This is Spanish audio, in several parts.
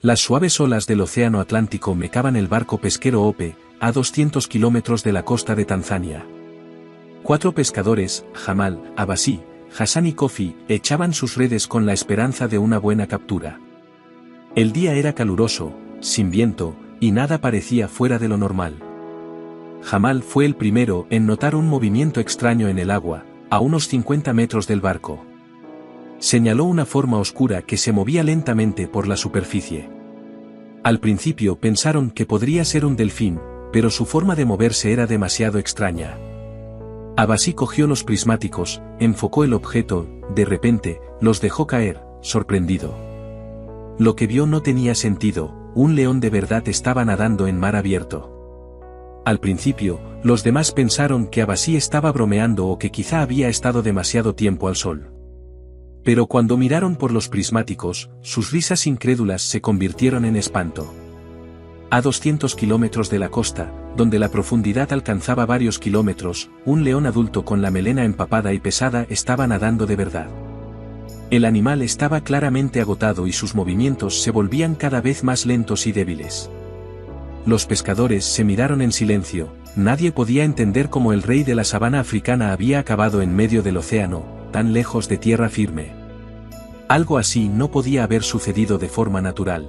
Las suaves olas del océano Atlántico mecaban el barco pesquero Ope, a 200 kilómetros de la costa de Tanzania. 4 pescadores, Jamal, Abbasi, Hassan y Kofi, echaban sus redes con la esperanza de una buena captura. El día era caluroso, sin viento, y nada parecía fuera de lo normal. Jamal fue el primero en notar un movimiento extraño en el agua, a unos 50 metros del barco. Señaló una forma oscura que se movía lentamente por la superficie. Al principio pensaron que podría ser un delfín, pero su forma de moverse era demasiado extraña. Abbasi cogió los prismáticos, enfocó el objeto, de repente, los dejó caer, sorprendido. Lo que vio no tenía sentido, un león de verdad estaba nadando en mar abierto. Al principio, los demás pensaron que Abbasi estaba bromeando o que quizá había estado demasiado tiempo al sol. Pero cuando miraron por los prismáticos, sus risas incrédulas se convirtieron en espanto. A 200 kilómetros de la costa, donde la profundidad alcanzaba varios kilómetros, un león adulto con la melena empapada y pesada estaba nadando de verdad. El animal estaba claramente agotado y sus movimientos se volvían cada vez más lentos y débiles. Los pescadores se miraron en silencio, nadie podía entender cómo el rey de la sabana africana había acabado en medio del océano, tan lejos de tierra firme. Algo así no podía haber sucedido de forma natural.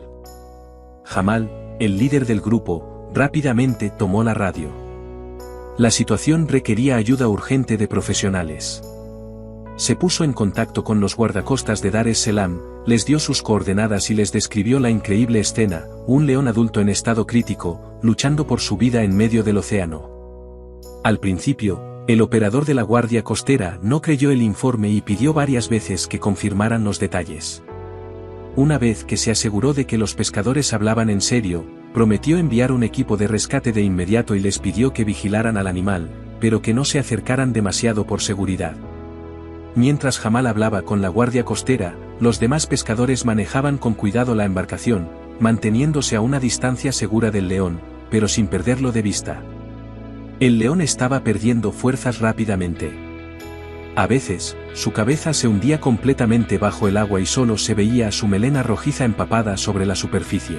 Jamal, el líder del grupo, rápidamente tomó la radio. La situación requería ayuda urgente de profesionales. Se puso en contacto con los guardacostas de Dar es Salaam, les dio sus coordenadas y les describió la increíble escena, un león adulto en estado crítico, luchando por su vida en medio del océano. Al principio, el operador de la Guardia Costera no creyó el informe y pidió varias veces que confirmaran los detalles. Una vez que se aseguró de que los pescadores hablaban en serio, prometió enviar un equipo de rescate de inmediato y les pidió que vigilaran al animal, pero que no se acercaran demasiado por seguridad. Mientras Jamal hablaba con la Guardia Costera, los demás pescadores manejaban con cuidado la embarcación, manteniéndose a una distancia segura del león, pero sin perderlo de vista. El león estaba perdiendo fuerzas rápidamente. A veces, su cabeza se hundía completamente bajo el agua y solo se veía su melena rojiza empapada sobre la superficie.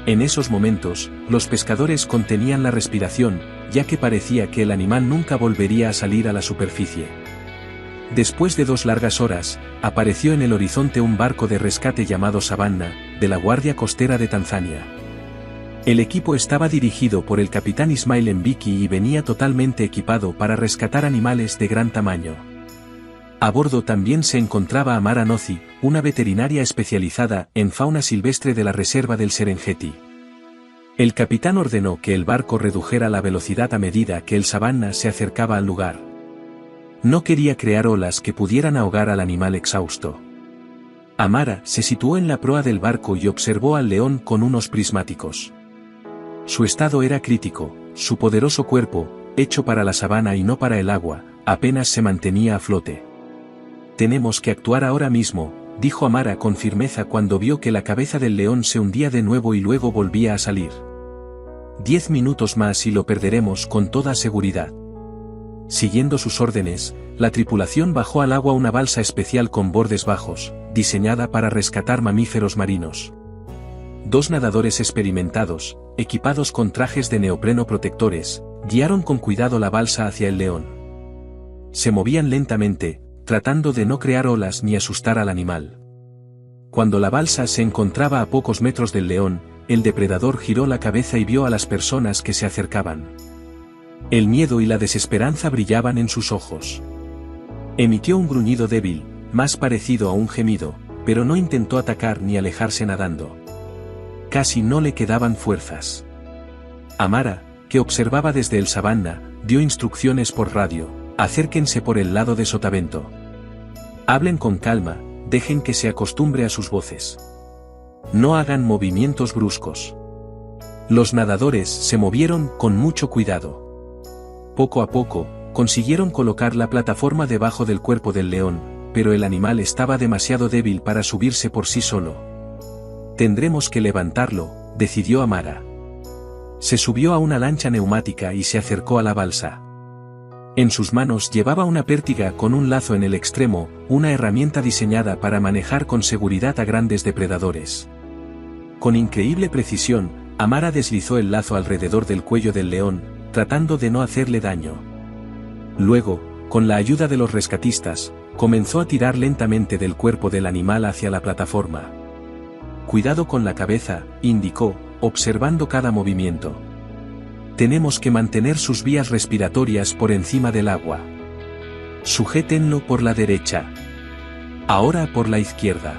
En esos momentos, los pescadores contenían la respiración, ya que parecía que el animal nunca volvería a salir a la superficie. Después de 2 largas horas, apareció en el horizonte un barco de rescate llamado Savannah, de la Guardia Costera de Tanzania. El equipo estaba dirigido por el capitán Ismail Mbiki y venía totalmente equipado para rescatar animales de gran tamaño. A bordo también se encontraba Amara Nozi, una veterinaria especializada en fauna silvestre de la reserva del Serengeti. El capitán ordenó que el barco redujera la velocidad a medida que el Savannah se acercaba al lugar. No quería crear olas que pudieran ahogar al animal exhausto. Amara se situó en la proa del barco y observó al león con unos prismáticos. Su estado era crítico, su poderoso cuerpo, hecho para la sabana y no para el agua, apenas se mantenía a flote. «Tenemos que actuar ahora mismo», dijo Amara con firmeza cuando vio que la cabeza del león se hundía de nuevo y luego volvía a salir. 10 minutos más y lo perderemos con toda seguridad. Siguiendo sus órdenes, la tripulación bajó al agua una balsa especial con bordes bajos, diseñada para rescatar mamíferos marinos. 2 nadadores experimentados, equipados con trajes de neopreno protectores, guiaron con cuidado la balsa hacia el león. Se movían lentamente, tratando de no crear olas ni asustar al animal. Cuando la balsa se encontraba a pocos metros del león, el depredador giró la cabeza y vio a las personas que se acercaban. El miedo y la desesperanza brillaban en sus ojos. Emitió un gruñido débil, más parecido a un gemido, pero no intentó atacar ni alejarse nadando. Casi no le quedaban fuerzas. Amara, que observaba desde el Savannah, dio instrucciones por radio: acérquense por el lado de sotavento. Hablen con calma, dejen que se acostumbre a sus voces. No hagan movimientos bruscos. Los nadadores se movieron con mucho cuidado. Poco a poco, consiguieron colocar la plataforma debajo del cuerpo del león, pero el animal estaba demasiado débil para subirse por sí solo. «Tendremos que levantarlo», decidió Amara. Se subió a una lancha neumática y se acercó a la balsa. En sus manos llevaba una pértiga con un lazo en el extremo, una herramienta diseñada para manejar con seguridad a grandes depredadores. Con increíble precisión, Amara deslizó el lazo alrededor del cuello del león, tratando de no hacerle daño. Luego, con la ayuda de los rescatistas, comenzó a tirar lentamente del cuerpo del animal hacia la plataforma. «Cuidado con la cabeza», indicó, observando cada movimiento. «Tenemos que mantener sus vías respiratorias por encima del agua. Sujétenlo por la derecha. Ahora por la izquierda.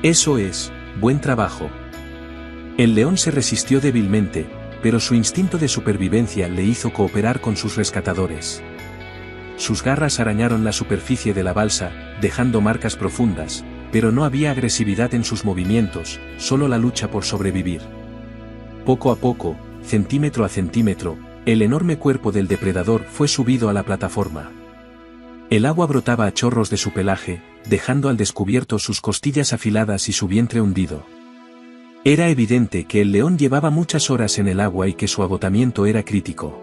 Eso es, buen trabajo». El león se resistió débilmente, pero su instinto de supervivencia le hizo cooperar con sus rescatadores. Sus garras arañaron la superficie de la balsa, dejando marcas profundas, pero no había agresividad en sus movimientos, solo la lucha por sobrevivir. Poco a poco, centímetro a centímetro, el enorme cuerpo del depredador fue subido a la plataforma. El agua brotaba a chorros de su pelaje, dejando al descubierto sus costillas afiladas y su vientre hundido. Era evidente que el león llevaba muchas horas en el agua y que su agotamiento era crítico.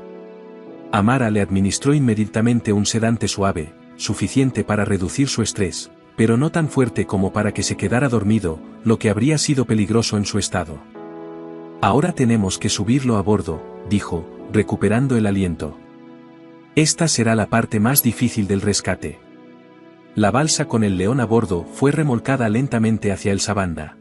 Amara le administró inmediatamente un sedante suave, suficiente para reducir su estrés, pero no tan fuerte como para que se quedara dormido, lo que habría sido peligroso en su estado. «Ahora tenemos que subirlo a bordo», dijo, recuperando el aliento. «Esta será la parte más difícil del rescate». La balsa con el león a bordo fue remolcada lentamente hacia el Savannah.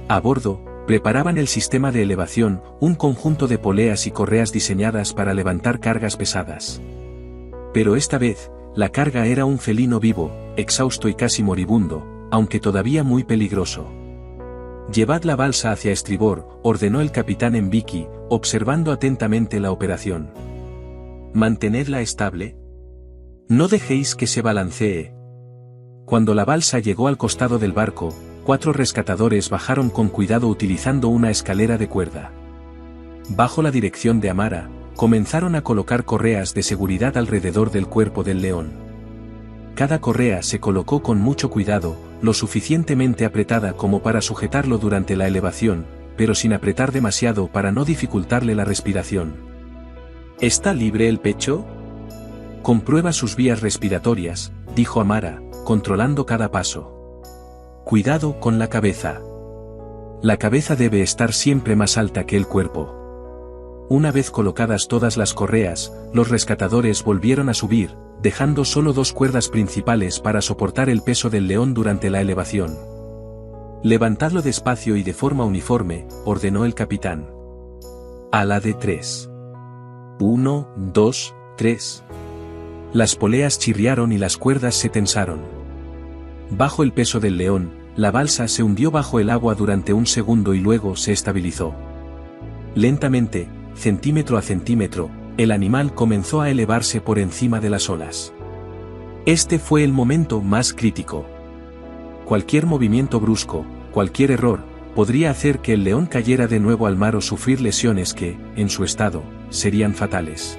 A bordo, preparaban el sistema de elevación, un conjunto de poleas y correas diseñadas para levantar cargas pesadas. Pero esta vez, la carga era un felino vivo, exhausto y casi moribundo, aunque todavía muy peligroso. «Llevad la balsa hacia estribor», ordenó el capitán en Vicky, observando atentamente la operación. «Mantenedla estable. No dejéis que se balancee». Cuando la balsa llegó al costado del barco, 4 rescatadores bajaron con cuidado utilizando una escalera de cuerda. Bajo la dirección de Amara, comenzaron a colocar correas de seguridad alrededor del cuerpo del león. Cada correa se colocó con mucho cuidado, lo suficientemente apretada como para sujetarlo durante la elevación, pero sin apretar demasiado para no dificultarle la respiración. «¿Está libre el pecho?» «Comprueba sus vías respiratorias», dijo Amara, controlando cada paso. «Cuidado con la cabeza. La cabeza debe estar siempre más alta que el cuerpo». Una vez colocadas todas las correas, los rescatadores volvieron a subir, dejando solo 2 cuerdas principales para soportar el peso del león durante la elevación. «Levantadlo despacio y de forma uniforme», ordenó el capitán. «A la de 3. 1, 2, 3. Las poleas chirriaron y las cuerdas se tensaron. Bajo el peso del león, la balsa se hundió bajo el agua durante un segundo y luego se estabilizó. Lentamente, centímetro a centímetro, el animal comenzó a elevarse por encima de las olas. Este fue el momento más crítico. Cualquier movimiento brusco, cualquier error, podría hacer que el león cayera de nuevo al mar o sufrir lesiones que, en su estado, serían fatales.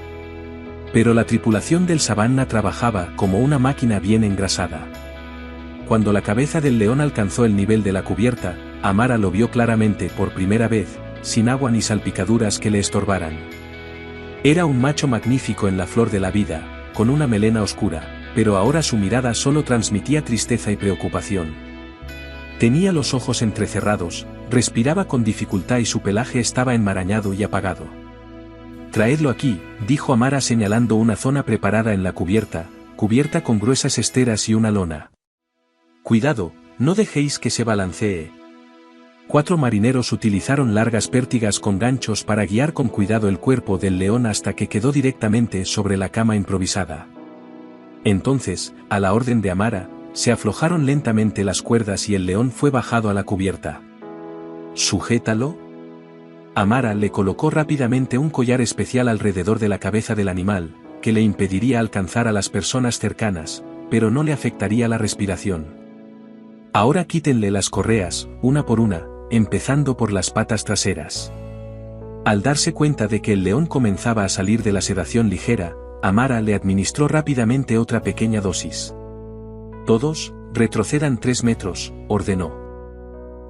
Pero la tripulación del Savannah trabajaba como una máquina bien engrasada. Cuando la cabeza del león alcanzó el nivel de la cubierta, Amara lo vio claramente por primera vez, sin agua ni salpicaduras que le estorbaran. Era un macho magnífico en la flor de la vida, con una melena oscura, pero ahora su mirada solo transmitía tristeza y preocupación. Tenía los ojos entrecerrados, respiraba con dificultad y su pelaje estaba enmarañado y apagado. «Traedlo aquí», dijo Amara señalando una zona preparada en la cubierta, cubierta con gruesas esteras y una lona. «Cuidado, no dejéis que se balancee». 4 marineros utilizaron largas pértigas con ganchos para guiar con cuidado el cuerpo del león hasta que quedó directamente sobre la cama improvisada. Entonces, a la orden de Amara, se aflojaron lentamente las cuerdas y el león fue bajado a la cubierta. «¿Sujétalo?». Amara le colocó rápidamente un collar especial alrededor de la cabeza del animal, que le impediría alcanzar a las personas cercanas, pero no le afectaría la respiración. «Ahora quítenle las correas, una por una, empezando por las patas traseras». Al darse cuenta de que el león comenzaba a salir de la sedación ligera, Amara le administró rápidamente otra pequeña dosis. «Todos, retrocedan 3 metros», ordenó.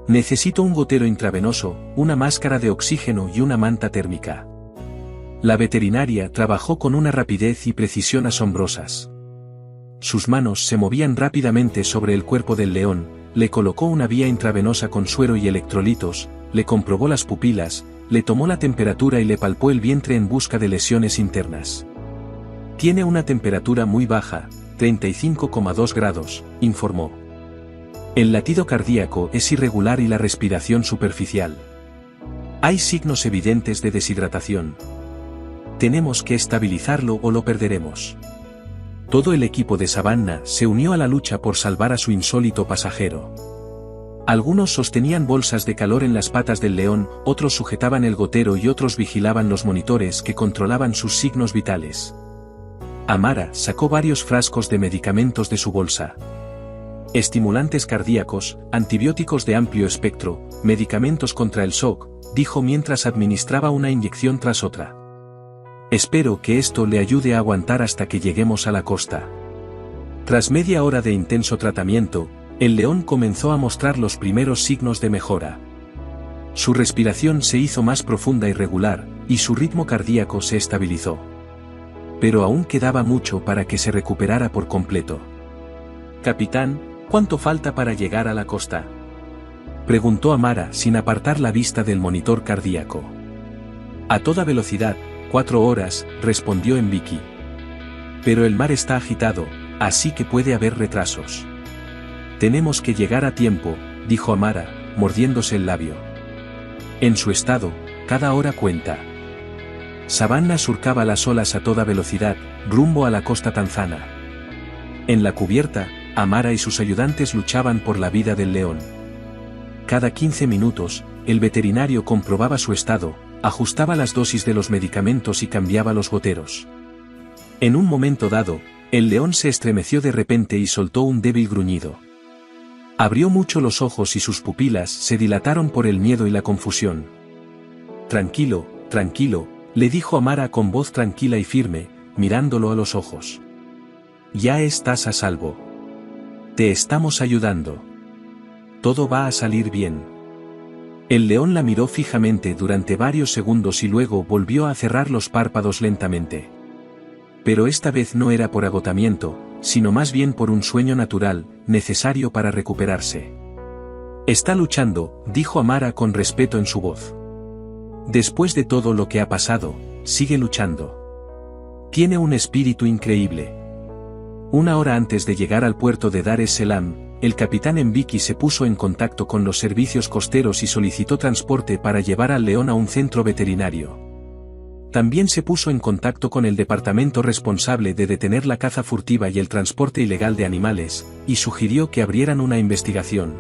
«Necesito un gotero intravenoso, una máscara de oxígeno y una manta térmica». La veterinaria trabajó con una rapidez y precisión asombrosas. Sus manos se movían rápidamente sobre el cuerpo del león, le colocó una vía intravenosa con suero y electrolitos, le comprobó las pupilas, le tomó la temperatura y le palpó el vientre en busca de lesiones internas. Tiene una temperatura muy baja, 35,2 grados, informó. El latido cardíaco es irregular y la respiración superficial. Hay signos evidentes de deshidratación. Tenemos que estabilizarlo o lo perderemos. Todo el equipo de Savannah se unió a la lucha por salvar a su insólito pasajero. Algunos sostenían bolsas de calor en las patas del león, otros sujetaban el gotero y otros vigilaban los monitores que controlaban sus signos vitales. Amara sacó varios frascos de medicamentos de su bolsa. Estimulantes cardíacos, antibióticos de amplio espectro, medicamentos contra el shock, dijo mientras administraba una inyección tras otra. Espero que esto le ayude a aguantar hasta que lleguemos a la costa. Tras media hora de intenso tratamiento, el león comenzó a mostrar los primeros signos de mejora. Su respiración se hizo más profunda y regular, y su ritmo cardíaco se estabilizó. Pero aún quedaba mucho para que se recuperara por completo. «Capitán, ¿cuánto falta para llegar a la costa?», preguntó Amara sin apartar la vista del monitor cardíaco. «A toda velocidad, 4 horas», respondió Mbiki. «Pero el mar está agitado, así que puede haber retrasos». «Tenemos que llegar a tiempo», dijo Amara, mordiéndose el labio. En su estado, cada hora cuenta. Savannah surcaba las olas a toda velocidad, rumbo a la costa tanzana. En la cubierta, Amara y sus ayudantes luchaban por la vida del león. Cada 15 minutos, el veterinario comprobaba su estado, ajustaba las dosis de los medicamentos y cambiaba los goteros. En un momento dado, el león se estremeció de repente y soltó un débil gruñido. Abrió mucho los ojos y sus pupilas se dilataron por el miedo y la confusión. «Tranquilo, tranquilo», le dijo Amara con voz tranquila y firme, mirándolo a los ojos. «Ya estás a salvo. Te estamos ayudando. Todo va a salir bien». El león la miró fijamente durante varios segundos y luego volvió a cerrar los párpados lentamente. Pero esta vez no era por agotamiento, sino más bien por un sueño natural, necesario para recuperarse. «Está luchando», dijo Amara con respeto en su voz. «Después de todo lo que ha pasado, sigue luchando. Tiene un espíritu increíble». Una hora antes de llegar al puerto de Dar es Salaam, el capitán Mbiki se puso en contacto con los servicios costeros y solicitó transporte para llevar al león a un centro veterinario. También se puso en contacto con el departamento responsable de detener la caza furtiva y el transporte ilegal de animales, y sugirió que abrieran una investigación.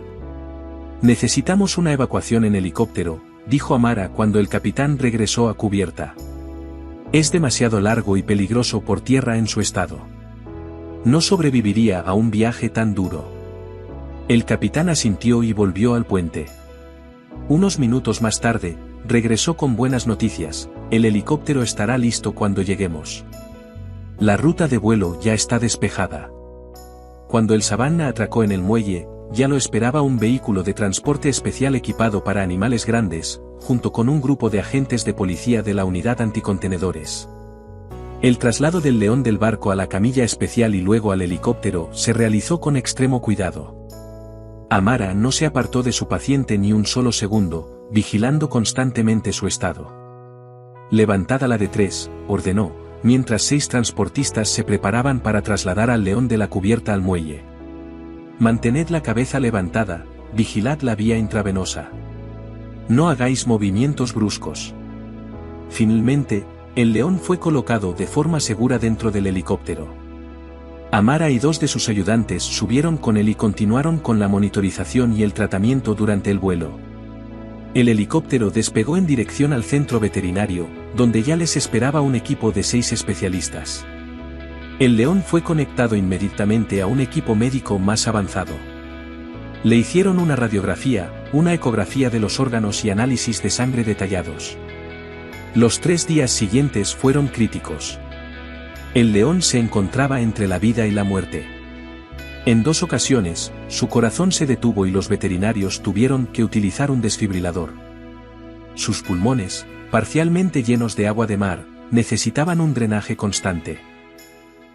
«Necesitamos una evacuación en helicóptero», dijo Amara cuando el capitán regresó a cubierta. «Es demasiado largo y peligroso por tierra en su estado. No sobreviviría a un viaje tan duro». El capitán asintió y volvió al puente. Unos minutos más tarde, regresó con buenas noticias: el helicóptero estará listo cuando lleguemos. La ruta de vuelo ya está despejada. Cuando el Savannah atracó en el muelle, ya lo esperaba un vehículo de transporte especial equipado para animales grandes, junto con un grupo de agentes de policía de la unidad anticontenedores. El traslado del león del barco a la camilla especial y luego al helicóptero se realizó con extremo cuidado. Amara no se apartó de su paciente ni un solo segundo, vigilando constantemente su estado. «Levantad a la de 3», ordenó, mientras 6 transportistas se preparaban para trasladar al león de la cubierta al muelle. «Mantened la cabeza levantada, vigilad la vía intravenosa. No hagáis movimientos bruscos». Finalmente, el león fue colocado de forma segura dentro del helicóptero. Amara y 2 de sus ayudantes subieron con él y continuaron con la monitorización y el tratamiento durante el vuelo. El helicóptero despegó en dirección al centro veterinario, donde ya les esperaba un equipo de 6 especialistas. El león fue conectado inmediatamente a un equipo médico más avanzado. Le hicieron una radiografía, una ecografía de los órganos y análisis de sangre detallados. Los 3 días siguientes fueron críticos. El león se encontraba entre la vida y la muerte. En 2 ocasiones, su corazón se detuvo y los veterinarios tuvieron que utilizar un desfibrilador. Sus pulmones, parcialmente llenos de agua de mar, necesitaban un drenaje constante.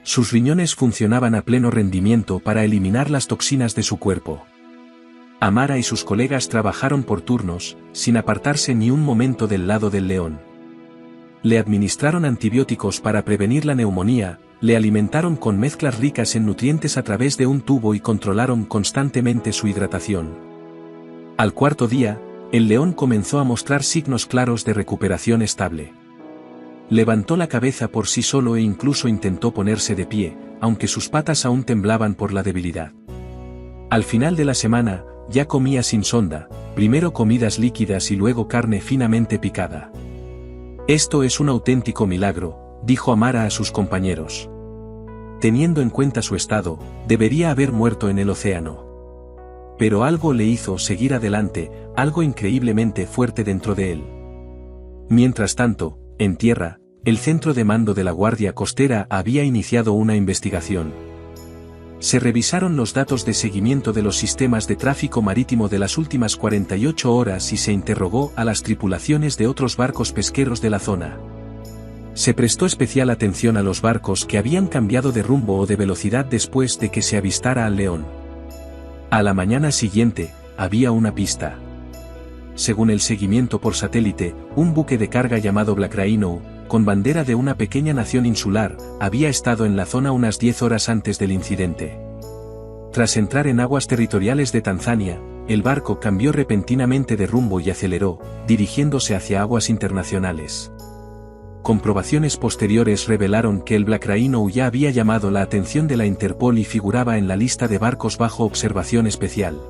Sus riñones funcionaban a pleno rendimiento para eliminar las toxinas de su cuerpo. Amara y sus colegas trabajaron por turnos, sin apartarse ni un momento del lado del león. Le administraron antibióticos para prevenir la neumonía, le alimentaron con mezclas ricas en nutrientes a través de un tubo y controlaron constantemente su hidratación. Al cuarto día, el león comenzó a mostrar signos claros de recuperación estable. Levantó la cabeza por sí solo e incluso intentó ponerse de pie, aunque sus patas aún temblaban por la debilidad. Al final de la semana, ya comía sin sonda, primero comidas líquidas y luego carne finamente picada. «Esto es un auténtico milagro», dijo Amara a sus compañeros. Teniendo en cuenta su estado, debería haber muerto en el océano. Pero algo le hizo seguir adelante, algo increíblemente fuerte dentro de él. Mientras tanto, en tierra, el centro de mando de la Guardia Costera había iniciado una investigación. Se revisaron los datos de seguimiento de los sistemas de tráfico marítimo de las últimas 48 horas y se interrogó a las tripulaciones de otros barcos pesqueros de la zona. Se prestó especial atención a los barcos que habían cambiado de rumbo o de velocidad después de que se avistara al león. A la mañana siguiente, había una pista. Según el seguimiento por satélite, un buque de carga llamado Black Rhino, con bandera de una pequeña nación insular, había estado en la zona unas 10 horas antes del incidente. Tras entrar en aguas territoriales de Tanzania, el barco cambió repentinamente de rumbo y aceleró, dirigiéndose hacia aguas internacionales. Comprobaciones posteriores revelaron que el Black Rhino ya había llamado la atención de la Interpol y figuraba en la lista de barcos bajo observación especial.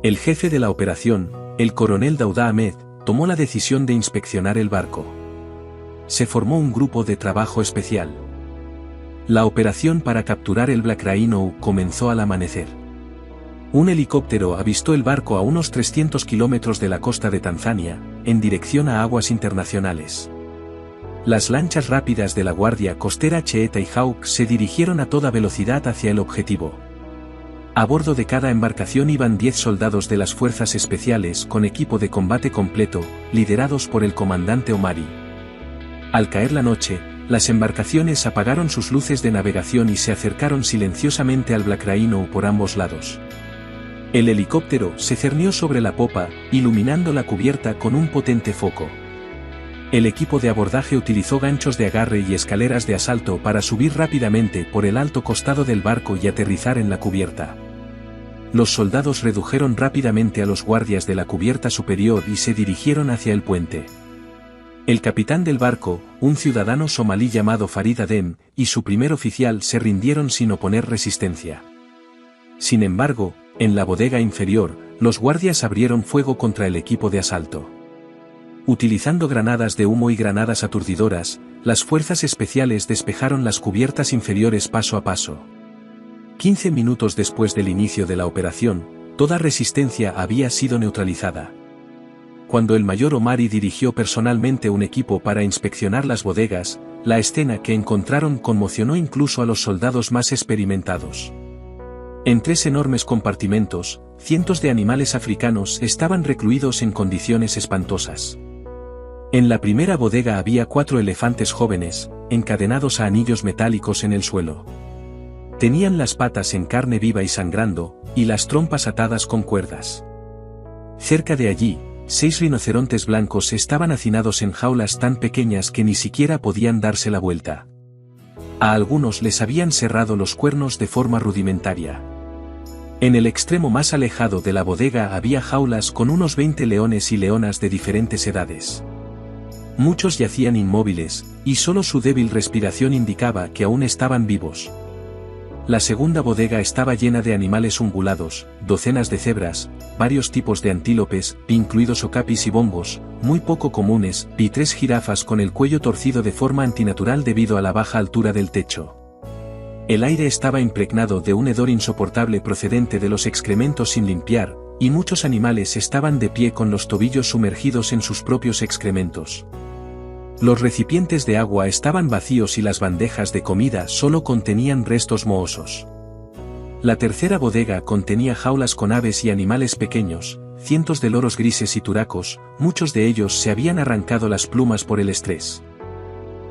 El jefe de la operación, el coronel Dauda Ahmed, tomó la decisión de inspeccionar el barco. Se formó un grupo de trabajo especial. La operación para capturar el Black Rhino comenzó al amanecer. Un helicóptero avistó el barco a unos 300 kilómetros de la costa de Tanzania, en dirección a aguas internacionales. Las lanchas rápidas de la Guardia Costera Cheetah y Hawk se dirigieron a toda velocidad hacia el objetivo. A bordo de cada embarcación iban 10 soldados de las fuerzas especiales con equipo de combate completo, liderados por el comandante Omari. Al caer la noche, las embarcaciones apagaron sus luces de navegación y se acercaron silenciosamente al Black Rhino por ambos lados. El helicóptero se cernió sobre la popa, iluminando la cubierta con un potente foco. El equipo de abordaje utilizó ganchos de agarre y escaleras de asalto para subir rápidamente por el alto costado del barco y aterrizar en la cubierta. Los soldados redujeron rápidamente a los guardias de la cubierta superior y se dirigieron hacia el puente. El capitán del barco, un ciudadano somalí llamado Farid Adem, y su primer oficial se rindieron sin oponer resistencia. Sin embargo, en la bodega inferior, los guardias abrieron fuego contra el equipo de asalto. Utilizando granadas de humo y granadas aturdidoras, las fuerzas especiales despejaron las cubiertas inferiores paso a paso. 15 minutos después del inicio de la operación, toda resistencia había sido neutralizada. Cuando el mayor Omari dirigió personalmente un equipo para inspeccionar las bodegas, la escena que encontraron conmocionó incluso a los soldados más experimentados. En 3 enormes compartimentos, cientos de animales africanos estaban recluidos en condiciones espantosas. En la primera bodega había 4 elefantes jóvenes, encadenados a anillos metálicos en el suelo. Tenían las patas en carne viva y sangrando, y las trompas atadas con cuerdas. Cerca de allí, 6 rinocerontes blancos estaban hacinados en jaulas tan pequeñas que ni siquiera podían darse la vuelta. A algunos les habían cerrado los cuernos de forma rudimentaria. En el extremo más alejado de la bodega había jaulas con unos 20 leones y leonas de diferentes edades. Muchos yacían inmóviles, y solo su débil respiración indicaba que aún estaban vivos. La segunda bodega estaba llena de animales ungulados, docenas de cebras, varios tipos de antílopes, incluidos okapis y bombos, muy poco comunes, y 3 jirafas con el cuello torcido de forma antinatural debido a la baja altura del techo. El aire estaba impregnado de un hedor insoportable procedente de los excrementos sin limpiar, y muchos animales estaban de pie con los tobillos sumergidos en sus propios excrementos. Los recipientes de agua estaban vacíos y las bandejas de comida solo contenían restos mohosos. La tercera bodega contenía jaulas con aves y animales pequeños, cientos de loros grises y turacos, muchos de ellos se habían arrancado las plumas por el estrés.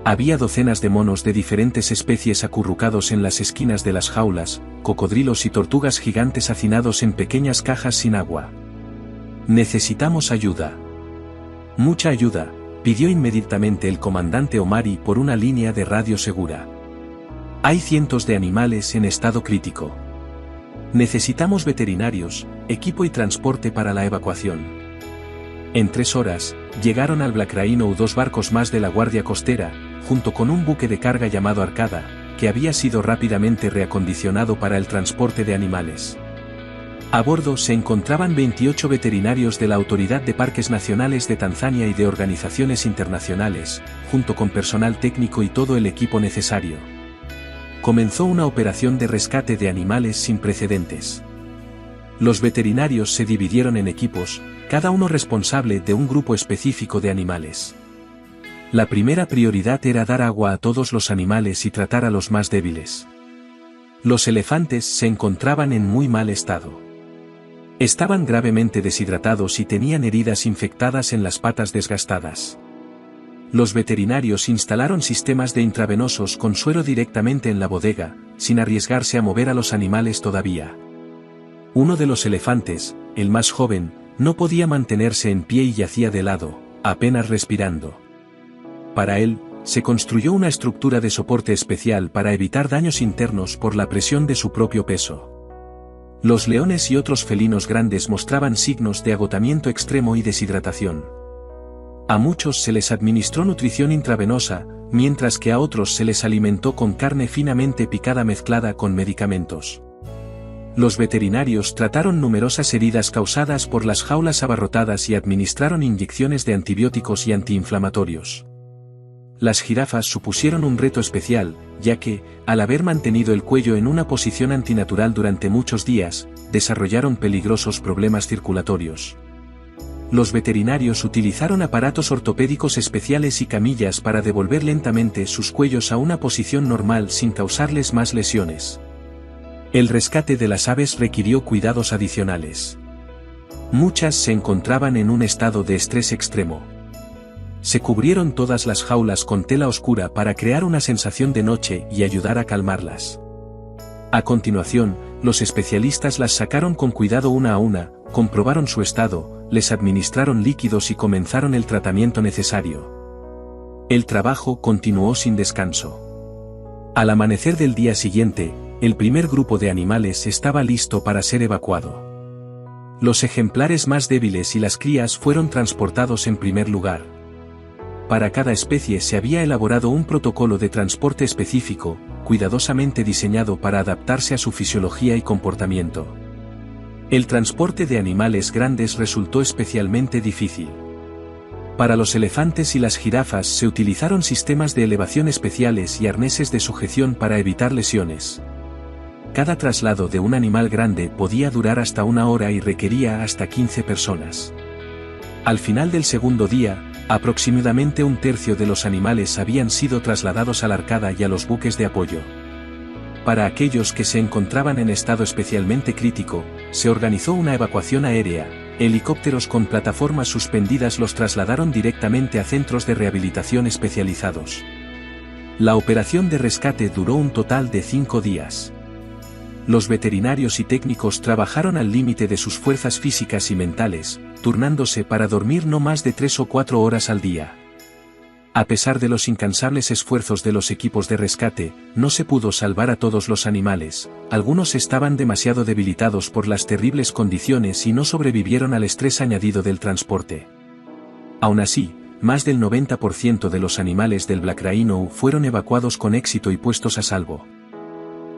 Había docenas de monos de diferentes especies acurrucados en las esquinas de las jaulas, cocodrilos y tortugas gigantes hacinados en pequeñas cajas sin agua. «Necesitamos ayuda». «Mucha ayuda», pidió inmediatamente el comandante Omari por una línea de radio segura. «Hay cientos de animales en estado crítico. Necesitamos veterinarios, equipo y transporte para la evacuación». En 3 horas, llegaron al Black Rhino 2 barcos más de la Guardia Costera, junto con un buque de carga llamado Arcada, que había sido rápidamente reacondicionado para el transporte de animales. A bordo se encontraban 28 veterinarios de la Autoridad de Parques Nacionales de Tanzania y de organizaciones internacionales, junto con personal técnico y todo el equipo necesario. Comenzó una operación de rescate de animales sin precedentes. Los veterinarios se dividieron en equipos, cada uno responsable de un grupo específico de animales. La primera prioridad era dar agua a todos los animales y tratar a los más débiles. Los elefantes se encontraban en muy mal estado. Estaban gravemente deshidratados y tenían heridas infectadas en las patas desgastadas. Los veterinarios instalaron sistemas de intravenosos con suero directamente en la bodega, sin arriesgarse a mover a los animales todavía. Uno de los elefantes, el más joven, no podía mantenerse en pie y yacía de lado, apenas respirando. Para él, se construyó una estructura de soporte especial para evitar daños internos por la presión de su propio peso. Los leones y otros felinos grandes mostraban signos de agotamiento extremo y deshidratación. A muchos se les administró nutrición intravenosa, mientras que a otros se les alimentó con carne finamente picada mezclada con medicamentos. Los veterinarios trataron numerosas heridas causadas por las jaulas abarrotadas y administraron inyecciones de antibióticos y antiinflamatorios. Las jirafas supusieron un reto especial, ya que, al haber mantenido el cuello en una posición antinatural durante muchos días, desarrollaron peligrosos problemas circulatorios. Los veterinarios utilizaron aparatos ortopédicos especiales y camillas para devolver lentamente sus cuellos a una posición normal sin causarles más lesiones. El rescate de las aves requirió cuidados adicionales. Muchas se encontraban en un estado de estrés extremo. Se cubrieron todas las jaulas con tela oscura para crear una sensación de noche y ayudar a calmarlas. A continuación, los especialistas las sacaron con cuidado una a una, comprobaron su estado, les administraron líquidos y comenzaron el tratamiento necesario. El trabajo continuó sin descanso. Al amanecer del día siguiente, el primer grupo de animales estaba listo para ser evacuado. Los ejemplares más débiles y las crías fueron transportados en primer lugar. Para cada especie se había elaborado un protocolo de transporte específico, cuidadosamente diseñado para adaptarse a su fisiología y comportamiento. El transporte de animales grandes resultó especialmente difícil. Para los elefantes y las jirafas se utilizaron sistemas de elevación especiales y arneses de sujeción para evitar lesiones. Cada traslado de un animal grande podía durar hasta 1 hora y requería hasta 15 personas. Al final del segundo día, aproximadamente 1/3 de los animales habían sido trasladados a la Arcada y a los buques de apoyo. Para aquellos que se encontraban en estado especialmente crítico, se organizó una evacuación aérea. Helicópteros con plataformas suspendidas los trasladaron directamente a centros de rehabilitación especializados. La operación de rescate duró un total de 5 días. Los veterinarios y técnicos trabajaron al límite de sus fuerzas físicas y mentales, turnándose para dormir no más de 3 o 4 horas al día. A pesar de los incansables esfuerzos de los equipos de rescate, no se pudo salvar a todos los animales, algunos estaban demasiado debilitados por las terribles condiciones y no sobrevivieron al estrés añadido del transporte. Aún así, más del 90% de los animales del Black Rhino fueron evacuados con éxito y puestos a salvo.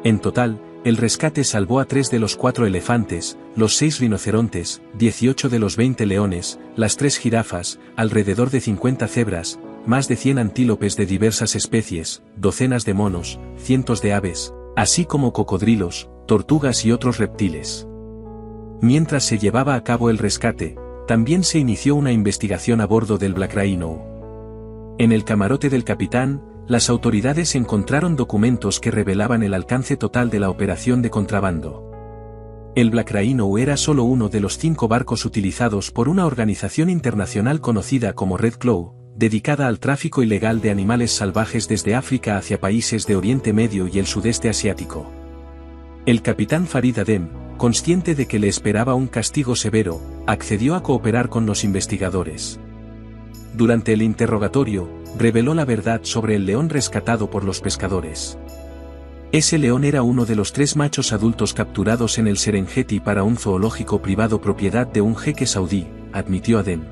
En total, el rescate salvó a 3 de los 4 elefantes, los 6 rinocerontes, 18 de los 20 leones, las 3 jirafas, alrededor de 50 cebras, más de 100 antílopes de diversas especies, docenas de monos, cientos de aves, así como cocodrilos, tortugas y otros reptiles. Mientras se llevaba a cabo el rescate, también se inició una investigación a bordo del Black Rhino. En el camarote del capitán, las autoridades encontraron documentos que revelaban el alcance total de la operación de contrabando. El Black Rhino era solo uno de los 5 barcos utilizados por una organización internacional conocida como Red Claw, dedicada al tráfico ilegal de animales salvajes desde África hacia países de Oriente Medio y el sudeste asiático. El capitán Farid Adem, consciente de que le esperaba un castigo severo, accedió a cooperar con los investigadores. Durante el interrogatorio, reveló la verdad sobre el león rescatado por los pescadores. Ese león era uno de los 3 machos adultos capturados en el Serengeti para un zoológico privado propiedad de un jeque saudí, admitió Adem.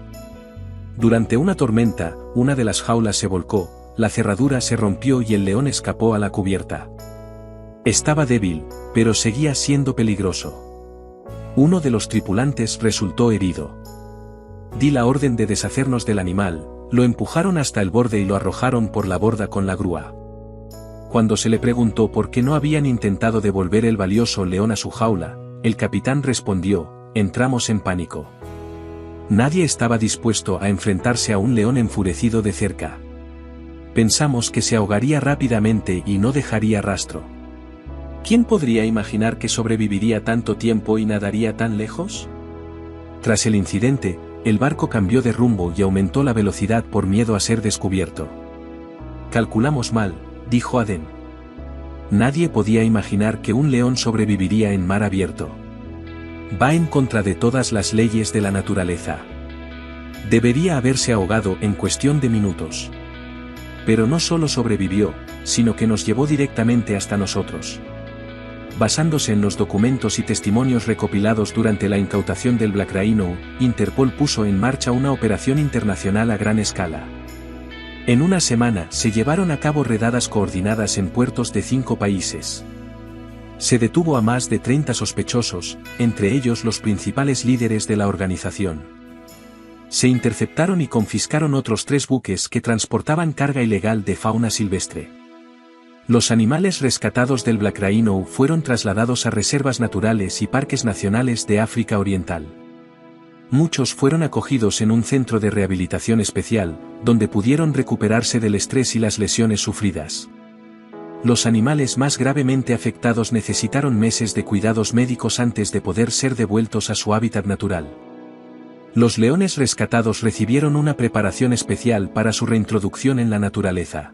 Durante una tormenta, una de las jaulas se volcó, la cerradura se rompió y el león escapó a la cubierta. Estaba débil, pero seguía siendo peligroso. Uno de los tripulantes resultó herido. Di la orden de deshacernos del animal, lo empujaron hasta el borde y lo arrojaron por la borda con la grúa. Cuando se le preguntó por qué no habían intentado devolver el valioso león a su jaula, el capitán respondió: entramos en pánico. Nadie estaba dispuesto a enfrentarse a un león enfurecido de cerca. Pensamos que se ahogaría rápidamente y no dejaría rastro. ¿Quién podría imaginar que sobreviviría tanto tiempo y nadaría tan lejos? Tras el incidente, el barco cambió de rumbo y aumentó la velocidad por miedo a ser descubierto. Calculamos mal, dijo Adem. Nadie podía imaginar que un león sobreviviría en mar abierto. Va en contra de todas las leyes de la naturaleza. Debería haberse ahogado en cuestión de minutos. Pero no solo sobrevivió, sino que nos llevó directamente hasta nosotros. Basándose en los documentos y testimonios recopilados durante la incautación del Black Rhino, Interpol puso en marcha una operación internacional a gran escala. En una semana se llevaron a cabo redadas coordinadas en puertos de 5 países. Se detuvo a más de 30 sospechosos, entre ellos los principales líderes de la organización. Se interceptaron y confiscaron otros 3 buques que transportaban carga ilegal de fauna silvestre. Los animales rescatados del Black Rhino fueron trasladados a reservas naturales y parques nacionales de África Oriental. Muchos fueron acogidos en un centro de rehabilitación especial, donde pudieron recuperarse del estrés y las lesiones sufridas. Los animales más gravemente afectados necesitaron meses de cuidados médicos antes de poder ser devueltos a su hábitat natural. Los leones rescatados recibieron una preparación especial para su reintroducción en la naturaleza.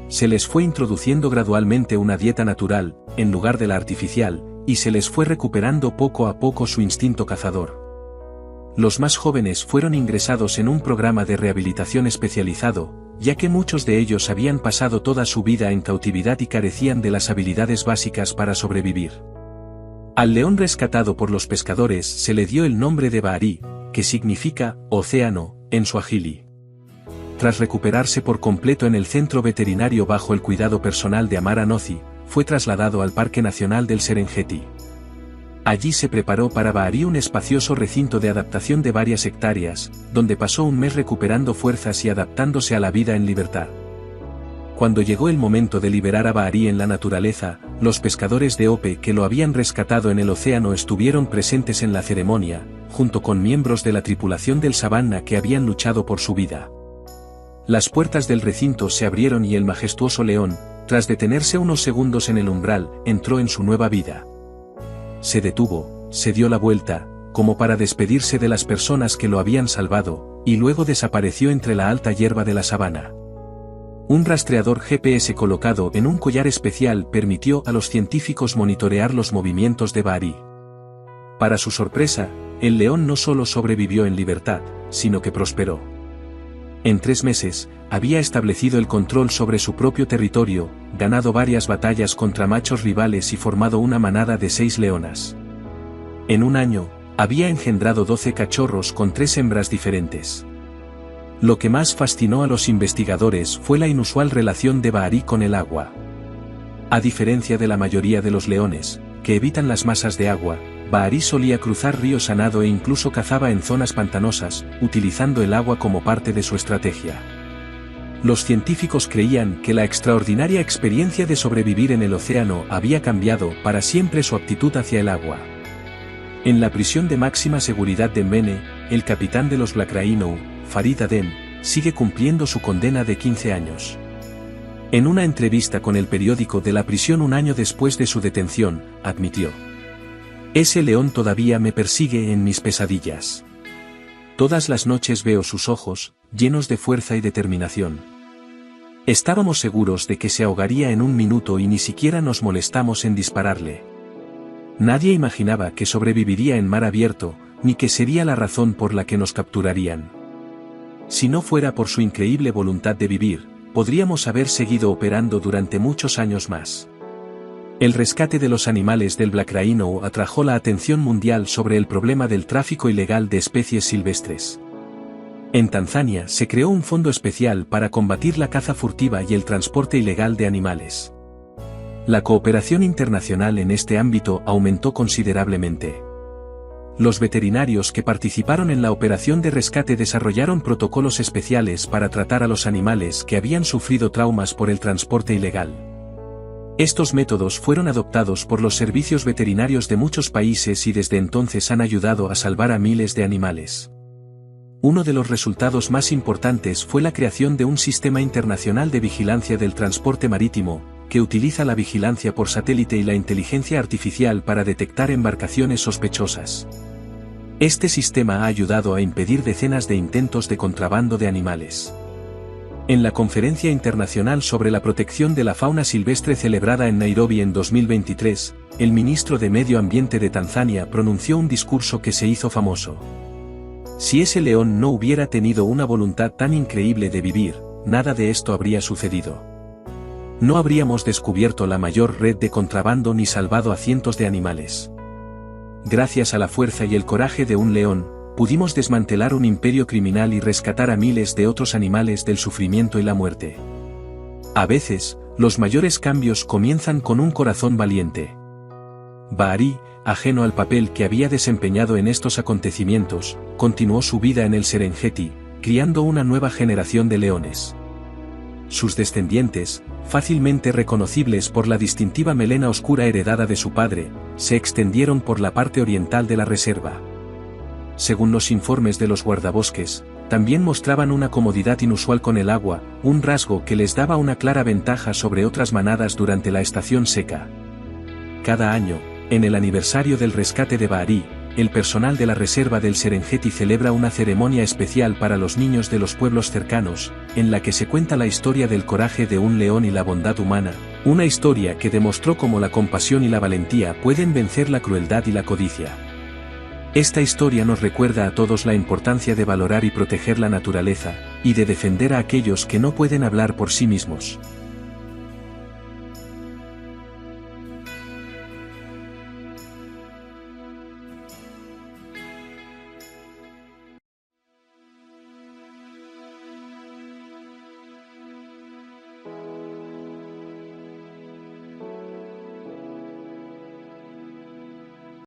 Se les fue introduciendo gradualmente una dieta natural, en lugar de la artificial, y se les fue recuperando poco a poco su instinto cazador. Los más jóvenes fueron ingresados en un programa de rehabilitación especializado, ya que muchos de ellos habían pasado toda su vida en cautividad y carecían de las habilidades básicas para sobrevivir. Al león rescatado por los pescadores se le dio el nombre de Bahari, que significa océano, en suajili. Tras recuperarse por completo en el centro veterinario bajo el cuidado personal de Amara Nozi, fue trasladado al Parque Nacional del Serengeti. Allí se preparó para Bahari un espacioso recinto de adaptación de varias hectáreas, donde pasó un mes recuperando fuerzas y adaptándose a la vida en libertad. Cuando llegó el momento de liberar a Bahari en la naturaleza, los pescadores de Ope que lo habían rescatado en el océano estuvieron presentes en la ceremonia, junto con miembros de la tripulación del Savannah que habían luchado por su vida. Las puertas del recinto se abrieron y el majestuoso león, tras detenerse unos segundos en el umbral, entró en su nueva vida. Se detuvo, se dio la vuelta, como para despedirse de las personas que lo habían salvado, y luego desapareció entre la alta hierba de la sabana. Un rastreador GPS colocado en un collar especial permitió a los científicos monitorear los movimientos de Bahari. Para su sorpresa, el león no solo sobrevivió en libertad, sino que prosperó. En 3 meses, había establecido el control sobre su propio territorio, ganado varias batallas contra machos rivales y formado una manada de 6 leonas. En un año, había engendrado 12 cachorros con 3 hembras diferentes. Lo que más fascinó a los investigadores fue la inusual relación de Bahari con el agua. A diferencia de la mayoría de los leones, que evitan las masas de agua, Bahari solía cruzar ríos a nado e incluso cazaba en zonas pantanosas, utilizando el agua como parte de su estrategia. Los científicos creían que la extraordinaria experiencia de sobrevivir en el océano había cambiado para siempre su aptitud hacia el agua. En la prisión de máxima seguridad de Mbene, el capitán de los Black Rhino, Farid Adem, sigue cumpliendo su condena de 15 años. En una entrevista con el periódico de la prisión un año después de su detención, admitió: "Ese león todavía me persigue en mis pesadillas. Todas las noches veo sus ojos, llenos de fuerza y determinación. Estábamos seguros de que se ahogaría en un minuto y ni siquiera nos molestamos en dispararle. Nadie imaginaba que sobreviviría en mar abierto, ni que sería la razón por la que nos capturarían. Si no fuera por su increíble voluntad de vivir, podríamos haber seguido operando durante muchos años más. El rescate de los animales del Black Rhino atrajo la atención mundial sobre el problema del tráfico ilegal de especies silvestres. En Tanzania se creó un fondo especial para combatir la caza furtiva y el transporte ilegal de animales. La cooperación internacional en este ámbito aumentó considerablemente. Los veterinarios que participaron en la operación de rescate desarrollaron protocolos especiales para tratar a los animales que habían sufrido traumas por el transporte ilegal. Estos métodos fueron adoptados por los servicios veterinarios de muchos países y desde entonces han ayudado a salvar a miles de animales. Uno de los resultados más importantes fue la creación de un sistema internacional de vigilancia del transporte marítimo, que utiliza la vigilancia por satélite y la inteligencia artificial para detectar embarcaciones sospechosas. Este sistema ha ayudado a impedir decenas de intentos de contrabando de animales. En la Conferencia Internacional sobre la Protección de la Fauna Silvestre celebrada en Nairobi en 2023, el ministro de Medio Ambiente de Tanzania pronunció un discurso que se hizo famoso. Si ese león no hubiera tenido una voluntad tan increíble de vivir, nada de esto habría sucedido. No habríamos descubierto la mayor red de contrabando ni salvado a cientos de animales. Gracias a la fuerza y el coraje de un león, pudimos desmantelar un imperio criminal y rescatar a miles de otros animales del sufrimiento y la muerte. A veces, los mayores cambios comienzan con un corazón valiente. Bahari, ajeno al papel que había desempeñado en estos acontecimientos, continuó su vida en el Serengeti, criando una nueva generación de leones. Sus descendientes, fácilmente reconocibles por la distintiva melena oscura heredada de su padre, se extendieron por la parte oriental de la reserva. Según los informes de los guardabosques, también mostraban una comodidad inusual con el agua, un rasgo que les daba una clara ventaja sobre otras manadas durante la estación seca. Cada año, en el aniversario del rescate de Bahari, el personal de la reserva del Serengeti celebra una ceremonia especial para los niños de los pueblos cercanos, en la que se cuenta la historia del coraje de un león y la bondad humana, una historia que demostró cómo la compasión y la valentía pueden vencer la crueldad y la codicia. Esta historia nos recuerda a todos la importancia de valorar y proteger la naturaleza, y de defender a aquellos que no pueden hablar por sí mismos.